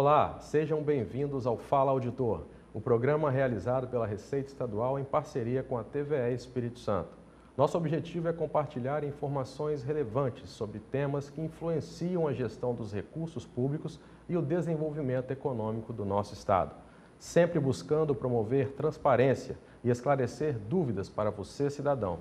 Olá, sejam bem-vindos ao Fala Auditor, o programa realizado pela Receita Estadual em parceria com a TVE Espírito Santo. Nosso objetivo é compartilhar informações relevantes sobre temas que influenciam a gestão dos recursos públicos e o desenvolvimento econômico do nosso Estado, sempre buscando promover transparência e esclarecer dúvidas para você, cidadão.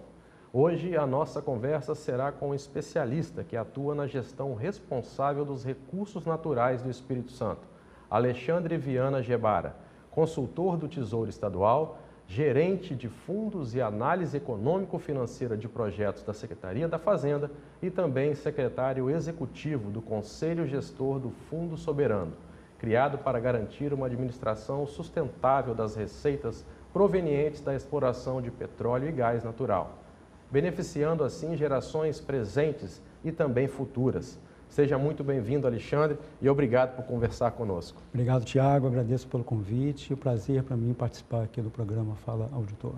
Hoje, a nossa conversa será com um especialista que atua na gestão responsável dos recursos naturais do Espírito Santo, Alexandre Viana Gebara, consultor do Tesouro Estadual, gerente de fundos e análise econômico-financeira de projetos da Secretaria da Fazenda e também secretário executivo do Conselho Gestor do Fundo Soberano, criado para garantir uma administração sustentável das receitas provenientes da exploração de petróleo e gás natural, beneficiando assim gerações presentes e também futuras. Seja muito bem-vindo, Alexandre, e obrigado por conversar conosco. Obrigado, Tiago. Agradeço pelo convite e o prazer para mim participar aqui do programa Fala Auditor.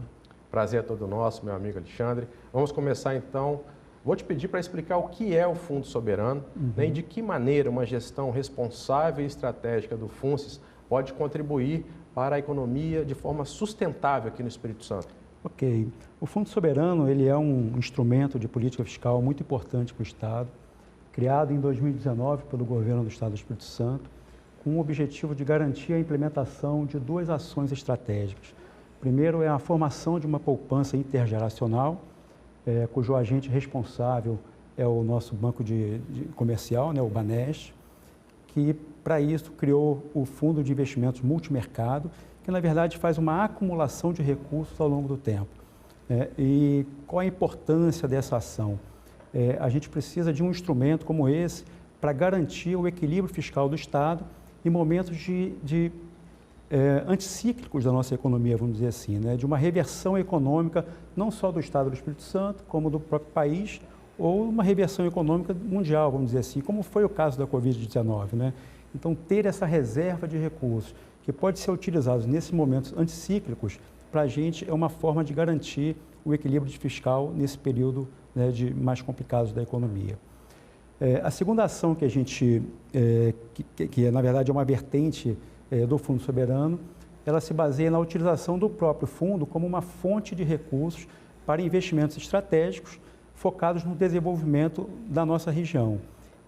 Prazer é todo nosso, meu amigo Alexandre. Vamos começar então. Vou te pedir para explicar o que é o Fundo Soberano, né, e de que maneira uma gestão responsável e estratégica do FUNSES pode contribuir para a economia de forma sustentável aqui no Espírito Santo. Ok. O Fundo Soberano ele é um instrumento de política fiscal muito importante para o Estado, criado em 2019 pelo governo do Estado do Espírito Santo, com o objetivo de garantir a implementação de duas ações estratégicas. Primeiro é a formação de uma poupança intergeracional, cujo agente responsável é o nosso banco comercial, né, o Banesp, que para isso criou o Fundo de Investimentos Multimercado, que na verdade faz uma acumulação de recursos ao longo do tempo. E qual a importância dessa ação? A gente precisa de um instrumento como esse para garantir o equilíbrio fiscal do Estado em momentos anticíclicos da nossa economia, vamos dizer assim, né? De uma reversão econômica não só do Estado do Espírito Santo, como do próprio país, ou uma reversão econômica mundial, vamos dizer assim, como foi o caso da Covid-19, né? Então, ter essa reserva de recursos que pode ser utilizado nesses momentos anticíclicos, para a gente é uma forma de garantir o equilíbrio fiscal nesse período, né, mais complicados da economia. A segunda ação que a gente, que na verdade é uma vertente do Fundo Soberano, ela se baseia na utilização do próprio fundo como uma fonte de recursos para investimentos estratégicos focados no desenvolvimento da nossa região.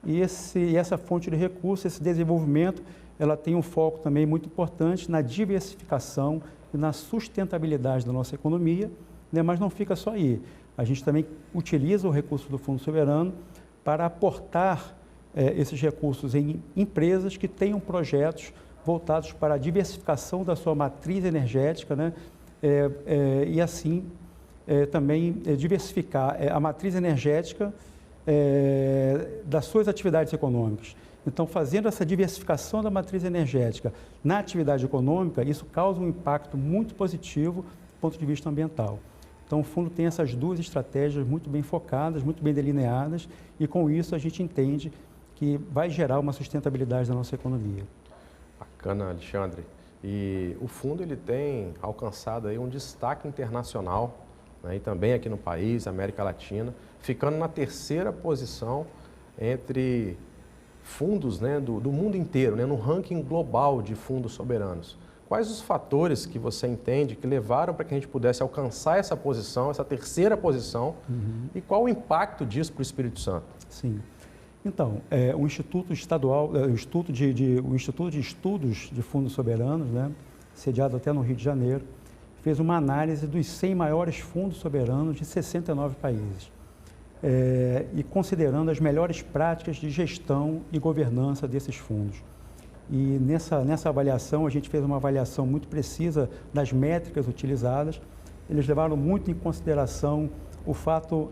E essa fonte de recursos, esse desenvolvimento, ela tem um foco também muito importante na diversificação e na sustentabilidade da nossa economia, né? Mas não fica só aí. A gente também utiliza o recurso do Fundo Soberano para aportar esses recursos em empresas que tenham projetos voltados para a diversificação da sua matriz energética, né? E assim também diversificar a matriz energética das suas atividades econômicas. Então, fazendo essa diversificação da matriz energética na atividade econômica, isso causa um impacto muito positivo do ponto de vista ambiental. Então, o fundo tem essas duas estratégias muito bem focadas, muito bem delineadas, e com isso a gente entende que vai gerar uma sustentabilidade da nossa economia. Bacana, Alexandre. E o fundo ele tem alcançado aí um destaque internacional, né, e também aqui no país, América Latina, ficando na terceira posição entre fundos, né, do mundo inteiro, né, no ranking global de fundos soberanos. Quais os fatores que você entende que levaram para que a gente pudesse alcançar essa posição, essa terceira posição, e qual o impacto disso para o Espírito Santo? Sim. Então, o Instituto Estadual, o Instituto de Estudos de Fundos Soberanos, né, sediado até no Rio de Janeiro, fez uma análise dos 100 maiores fundos soberanos de 69 países. E considerando as melhores práticas de gestão e governança desses fundos. E nessa avaliação, a gente fez uma avaliação muito precisa das métricas utilizadas. Eles levaram muito em consideração o fato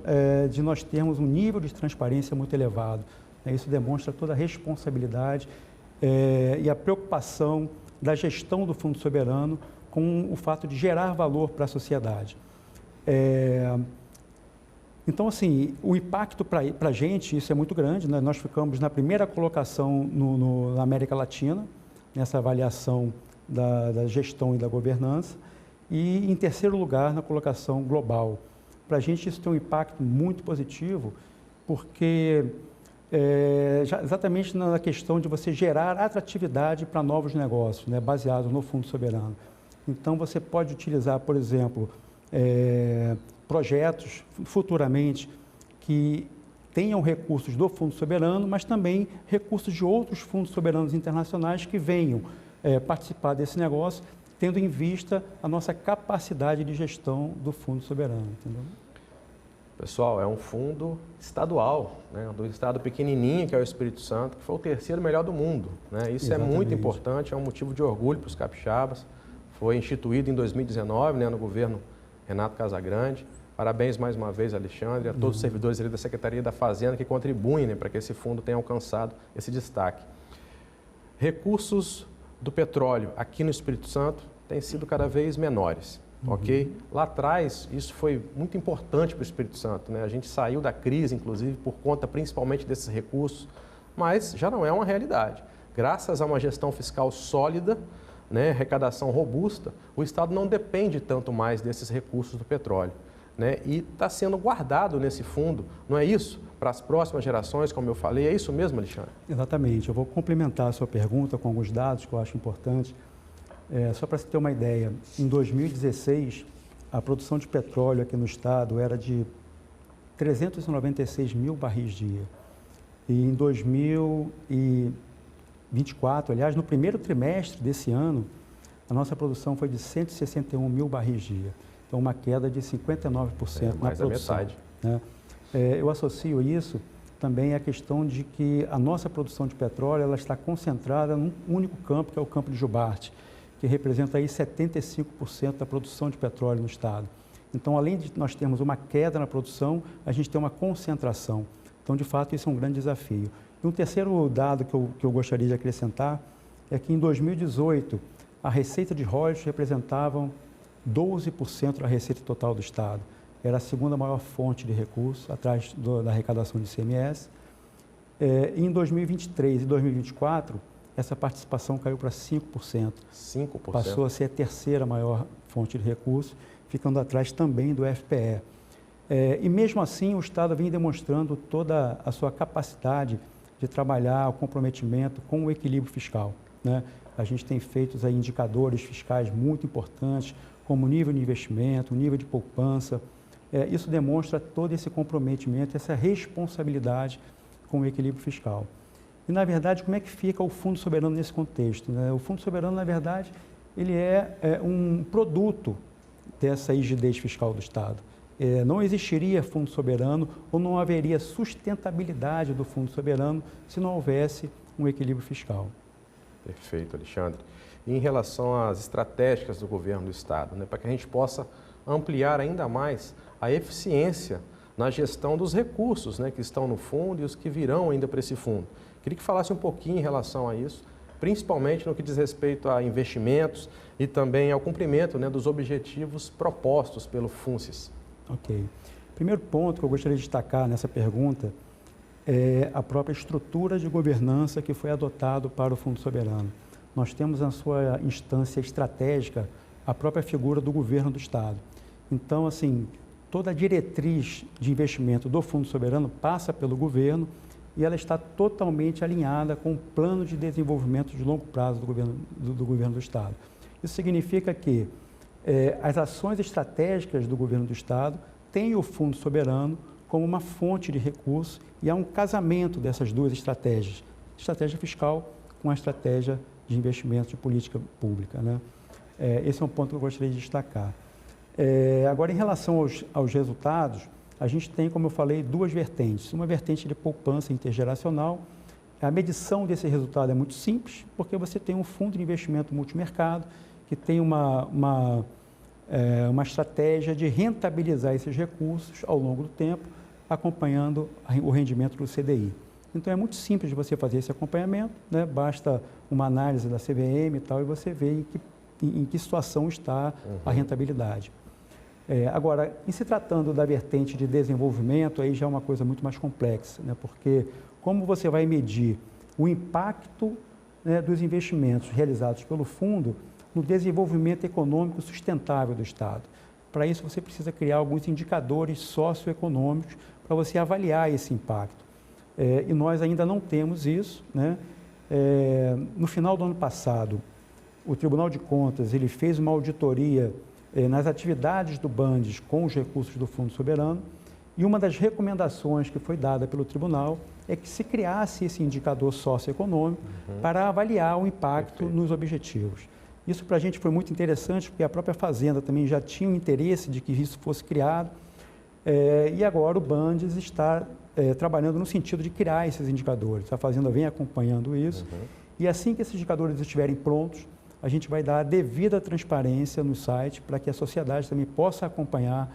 de nós termos um nível de transparência muito elevado. Isso demonstra toda a responsabilidade e a preocupação da gestão do Fundo Soberano com o fato de gerar valor para a sociedade. Então, assim, o impacto para a gente, isso é muito grande, né? Nós ficamos na primeira colocação na América Latina, nessa avaliação da gestão e da governança, e em terceiro lugar na colocação global. Para a gente isso tem um impacto muito positivo, porque exatamente na questão de você gerar atratividade para novos negócios, né, baseados no Fundo Soberano. Então, você pode utilizar, por exemplo, projetos futuramente que tenham recursos do Fundo Soberano, mas também recursos de outros fundos soberanos internacionais que venham participar desse negócio, tendo em vista a nossa capacidade de gestão do Fundo Soberano. Entendeu? Pessoal, é um fundo estadual, né, do estado pequenininho, que é o Espírito Santo, que foi o terceiro melhor do mundo. Né? Isso Exatamente. É muito importante, é um motivo de orgulho para os capixabas. Foi instituído em 2019, né, no governo Renato Casagrande. Parabéns mais uma vez, Alexandre, a todos os servidores ali da Secretaria da Fazenda que contribuem, né, para que esse fundo tenha alcançado esse destaque. Recursos do petróleo aqui no Espírito Santo têm sido cada vez menores. Ok? Lá atrás, isso foi muito importante para o Espírito Santo, né? A gente saiu da crise, inclusive, por conta principalmente desses recursos, mas já não é uma realidade. Graças a uma gestão fiscal sólida, né, arrecadação robusta, o Estado não depende tanto mais desses recursos do petróleo, né? E está sendo guardado nesse fundo, não é isso? Para as próximas gerações, como eu falei, é isso mesmo, Alexandre? Exatamente. Eu vou complementar a sua pergunta com alguns dados que eu acho importantes. Só para você ter uma ideia, em 2016, a produção de petróleo aqui no estado era de 396 mil barris dia. E em 2024, aliás, no primeiro trimestre desse ano, a nossa produção foi de 161 mil barris dia. Então, uma queda de 59% na produção. Mais da metade. Né? Eu associo isso também à questão de que a nossa produção de petróleo ela está concentrada num único campo, que é o campo de Jubarte, que representa aí 75% da produção de petróleo no estado. Então, além de nós termos uma queda na produção, a gente tem uma concentração. Então, de fato, isso é um grande desafio. E um terceiro dado que eu gostaria de acrescentar é que em 2018, a receita de royalties representavam 12% da receita total do estado. Era a segunda maior fonte de recursos, atrás da arrecadação de ICMS. Em 2023 e 2024, essa participação caiu para 5%. 5%. Passou a ser a terceira maior fonte de recursos, ficando atrás também do FPE. E mesmo assim, o Estado vem demonstrando toda a sua capacidade de trabalhar o comprometimento com o equilíbrio fiscal, né? A gente tem feito aí indicadores fiscais muito importantes, como o nível de investimento, o nível de poupança. Isso demonstra todo esse comprometimento, essa responsabilidade com o equilíbrio fiscal. E, na verdade, como é que fica o Fundo Soberano nesse contexto, né? O Fundo Soberano, na verdade, ele é um produto dessa rigidez fiscal do Estado. Não existiria Fundo Soberano ou não haveria sustentabilidade do Fundo Soberano se não houvesse um equilíbrio fiscal. Perfeito, Alexandre. E em relação às estratégicas do governo do Estado, né, para que a gente possa ampliar ainda mais a eficiência na gestão dos recursos, né, que estão no fundo e os que virão ainda para esse fundo. Queria que falasse um pouquinho em relação a isso, principalmente no que diz respeito a investimentos e também ao cumprimento, né, dos objetivos propostos pelo FUNCES. Ok. Primeiro ponto que eu gostaria de destacar nessa pergunta é a própria estrutura de governança que foi adotado para o Fundo Soberano. Nós temos na sua instância estratégica a própria figura do governo do Estado. Então, assim, toda a diretriz de investimento do Fundo Soberano passa pelo governo e ela está totalmente alinhada com o plano de desenvolvimento de longo prazo do governo do Estado. Isso significa que as ações estratégicas do governo do Estado têm o Fundo Soberano como uma fonte de recursos e há um casamento dessas duas estratégias, estratégia fiscal com a estratégia de investimento de política pública, né? Esse é um ponto que eu gostaria de destacar. Agora, em relação aos resultados, a gente tem, como eu falei, duas vertentes. Uma vertente de poupança intergeracional. A medição desse resultado é muito simples, porque você tem um fundo de investimento multimercado que tem uma estratégia de rentabilizar esses recursos ao longo do tempo, acompanhando o rendimento do CDI. Então, é muito simples de você fazer esse acompanhamento, né? Basta uma análise da CVM e tal, e você vê em que situação está a rentabilidade. Agora, em se tratando da vertente de desenvolvimento, aí já é uma coisa muito mais complexa, né? Porque como você vai medir o impacto, né, dos investimentos realizados pelo fundo no desenvolvimento econômico sustentável do Estado? Para isso, você precisa criar alguns indicadores socioeconômicos para você avaliar esse impacto. E nós ainda não temos isso, né? No final do ano passado, o Tribunal de Contas ele fez uma auditoria nas atividades do Bandes com os recursos do Fundo Soberano, e uma das recomendações que foi dada pelo Tribunal é que se criasse esse indicador socioeconômico para avaliar o impacto nos objetivos. Isso para a gente foi muito interessante, porque a própria Fazenda também já tinha o interesse de que isso fosse criado, e agora o Bandes está trabalhando no sentido de criar esses indicadores. A Fazenda vem acompanhando isso, e assim que esses indicadores estiverem prontos, a gente vai dar a devida transparência no site para que a sociedade também possa acompanhar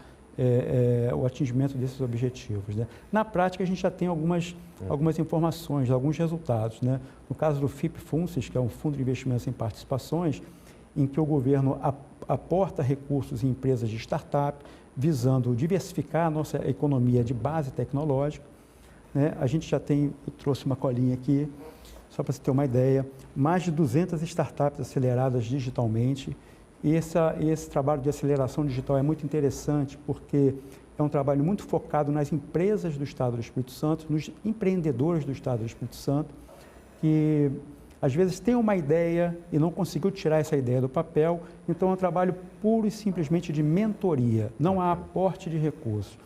o atingimento desses objetivos, né? Na prática, a gente já tem algumas informações, alguns resultados, né? No caso do FIP-FUNCES, que é um Fundo de Investimentos em Participações, em que o governo aporta recursos em empresas de startup, visando diversificar a nossa economia de base tecnológica, né? A gente já tem, eu trouxe uma colinha aqui, só para você ter uma ideia, mais de 200 startups aceleradas digitalmente. E esse trabalho de aceleração digital é muito interessante porque é um trabalho muito focado nas empresas do Estado do Espírito Santo, nos empreendedores do Estado do Espírito Santo, que às vezes tem uma ideia e não conseguiu tirar essa ideia do papel, então é um trabalho puro e simplesmente de mentoria, não há aporte de recursos.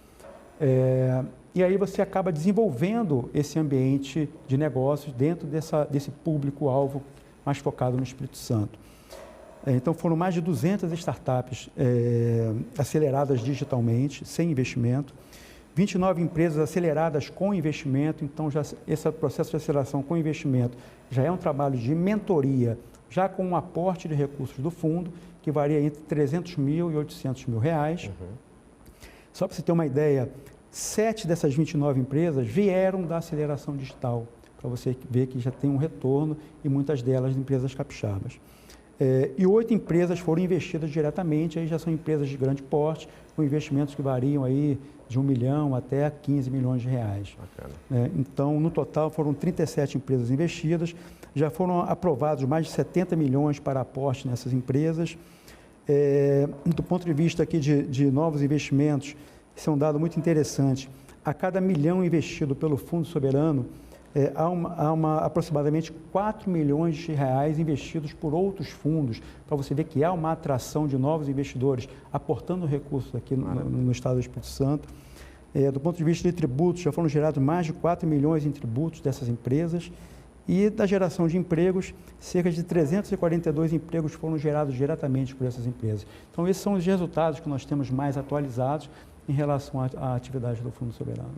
E aí você acaba desenvolvendo esse ambiente de negócios dentro desse público-alvo mais focado no Espírito Santo. Então, foram mais de 200 startups aceleradas digitalmente, sem investimento, 29 empresas aceleradas com investimento. Então, esse processo de aceleração com investimento já é um trabalho de mentoria, já com um aporte de recursos do fundo, que varia entre 300 mil e 800 mil reais. Só para você ter uma ideia, 7 dessas 29 empresas vieram da aceleração digital, para você ver que já tem um retorno, e muitas delas empresas capixabas. E 8 empresas foram investidas diretamente, aí já são empresas de grande porte, com investimentos que variam aí de 1 milhão até 15 milhões de reais. Então, no total, foram 37 empresas investidas, já foram aprovados mais de 70 milhões para aporte nessas empresas. Do ponto de vista aqui de novos investimentos, isso é um dado muito interessante. A cada milhão investido pelo Fundo Soberano, há aproximadamente 4 milhões de reais investidos por outros fundos, para você ver que há uma atração de novos investidores aportando recursos aqui no Estado do Espírito Santo. Do ponto de vista de tributos, já foram gerados mais de 4 milhões em tributos dessas empresas, e da geração de empregos, cerca de 342 empregos foram gerados diretamente por essas empresas. Então, esses são os resultados que nós temos mais atualizados em relação à atividade do Fundo Soberano.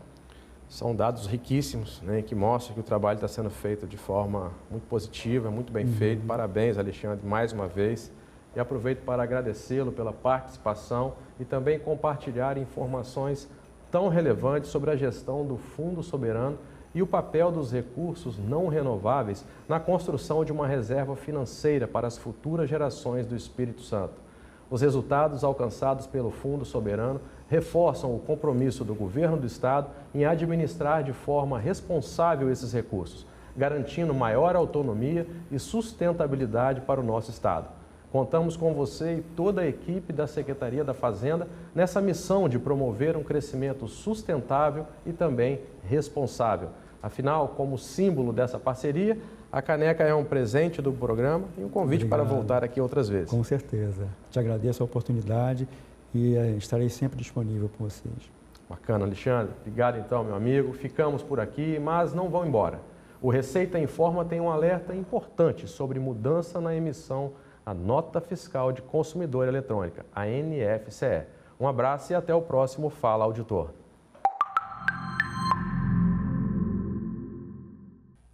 São dados riquíssimos, né, que mostram que o trabalho está sendo feito de forma muito positiva, muito bem feito. Parabéns, Alexandre, mais uma vez. E aproveito para agradecê-lo pela participação e também compartilhar informações tão relevantes sobre a gestão do Fundo Soberano e o papel dos recursos não renováveis na construção de uma reserva financeira para as futuras gerações do Espírito Santo. Os resultados alcançados pelo Fundo Soberano reforçam o compromisso do governo do Estado em administrar de forma responsável esses recursos, garantindo maior autonomia e sustentabilidade para o nosso Estado. Contamos com você e toda a equipe da Secretaria da Fazenda nessa missão de promover um crescimento sustentável e também responsável. Afinal, como símbolo dessa parceria, a caneca é um presente do programa e um convite para voltar aqui outras vezes. Com certeza. Te agradeço a oportunidade e estarei sempre disponível para vocês. Bacana, Alexandre. Obrigado então, meu amigo. Ficamos por aqui, mas não vão embora. O Receita Informa tem um alerta importante sobre mudança na emissão da Nota Fiscal de Consumidor Eletrônica, a NFCE. Um abraço e até o próximo Fala Auditor.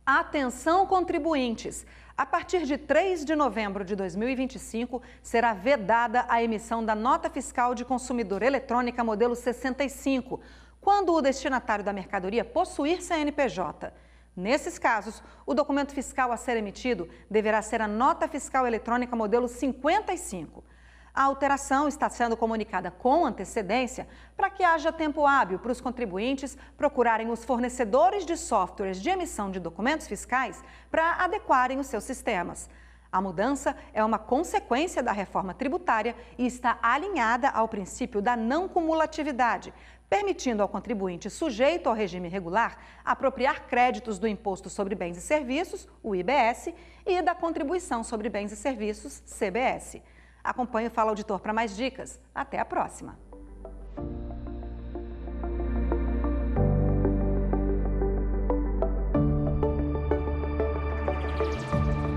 Atenção, contribuintes! A partir de 3 de novembro de 2025, será vedada a emissão da Nota Fiscal de Consumidor Eletrônica modelo 65, quando o destinatário da mercadoria possuir CNPJ. Nesses casos, o documento fiscal a ser emitido deverá ser a Nota Fiscal Eletrônica modelo 55. A alteração está sendo comunicada com antecedência para que haja tempo hábil para os contribuintes procurarem os fornecedores de softwares de emissão de documentos fiscais para adequarem os seus sistemas. A mudança é uma consequência da reforma tributária e está alinhada ao princípio da não cumulatividade, permitindo ao contribuinte sujeito ao regime regular apropriar créditos do Imposto sobre Bens e Serviços, o IBS, e da Contribuição sobre Bens e Serviços, CBS. Acompanhe o Fala Auditor para mais dicas. Até a próxima!